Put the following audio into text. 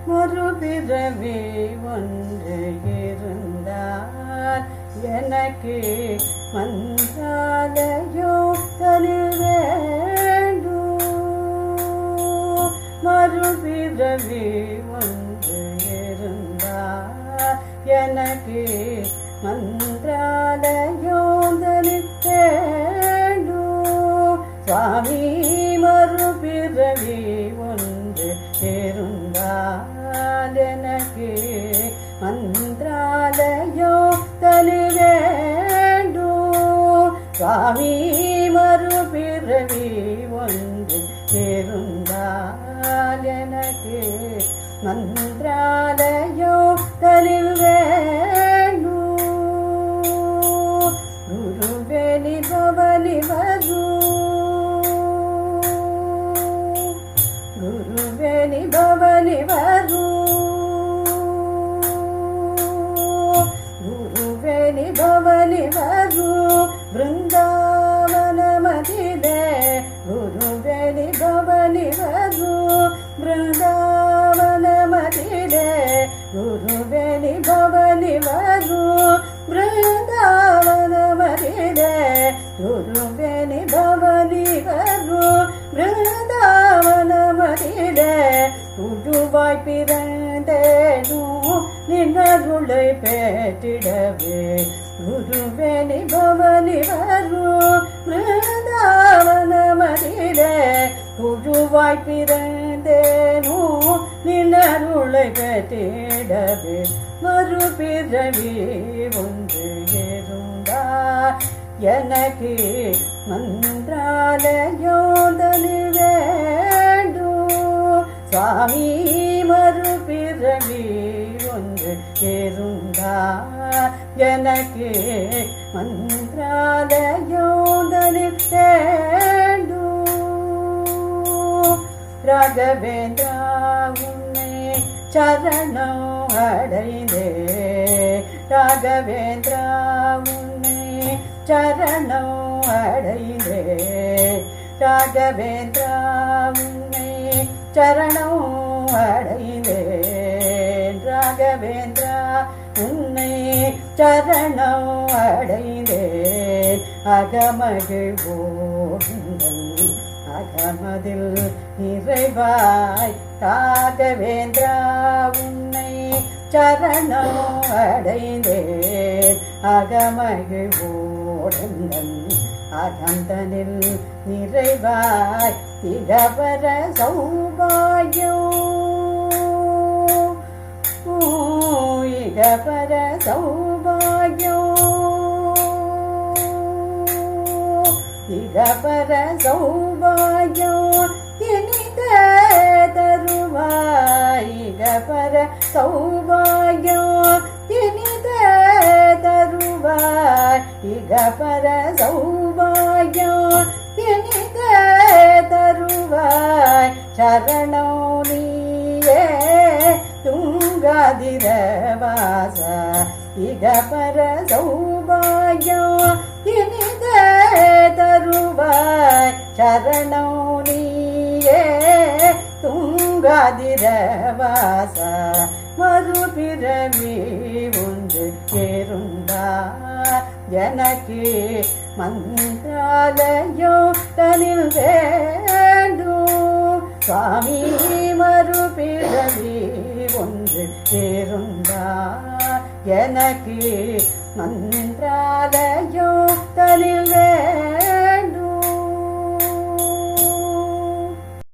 மறுபிறவி ஒன்று இருந்தால் எனக்கு மன்றாலையோ தனில் வேண்டும். மறுபிறவி ஒன்று இருந்தால் எனக்கு மன்றாலையோ தனில் வேண்டும். சுவாமி மறுபிறவி ஒன்று இருந்தால் எனக்கு மன்றாலயோ தனி வேண்டும். சுவாமி மறுபிறவி ஒன்று இருந்தால் எனக்கு மன்றாலயோ தனி வேண்டும். குருவேலி பவனி வரும், குருவேலி பவனி வரும், குருவேலி பவனி வரும். பிருந்தாவன மதிலே குருவேலி பவனி வரும். பிருந்தாவன மதிலே குருவேலி பவனி வரும். பிருந்தாவன மதிலே குருவேலி பவனி வரும். பிருந்தாவன மதிலே உருவாய் பிறந்தேனும் நின்னருளை பெற்றிடவே குருவேலி பவனி வரும். பிருந்தாவன மதிலே உருவாய் பிறந்தேனும் நின்னருளை பெற்றிடவே மறுபிறவி ஒன்று இருந்தால் எனக்கு மன்றாலயோ தனி வேண்டும். சுவாமி மறுபிறவி ஒன்று இருந்தால் எனக்கு மன்றாலயோ தனி வேண்டும். ராகவேந்திரா உன்னை சரணம் அடைந்தே, ராகவேந்திரா உன்னை சரணம் அடைந்தே, ராகவேந்திரா உன்னை சரணம் அடைந்தே, ராகவேந்திரா உன்னை சரணம் அடைந்தே. அகமகிழ்வோந்தன் அகமதில் நிறைவாய் ராகவேந்திரா உன்னை சரணம் அடைந்தேன். அகமகிழ்வோடந்தன் அகந்தனில் நிறைவாய் திகவர சௌபாகியம், இகவர சௌபாகியம், இகவர சௌபாகியம் இனித தருவாய். இகவர சௌபாகியம் இனித தருவாய். இகவர சௌபாகியம் இனித தருவாய். சரணம் நீயே துங்காதிரவாச. இகவர சௌபாகியம் இனித தருவாய். சரணம் நீயே துங்காதிரவாச. மறுபிறவி ஒன்று இருந்தால் எனக்கு மன்றாலயோ தனில் வேண்டும். சுவாமி மறுபிறவி ஒன்று இருந்தால் எனக்கு மன்றாலயோ தனில்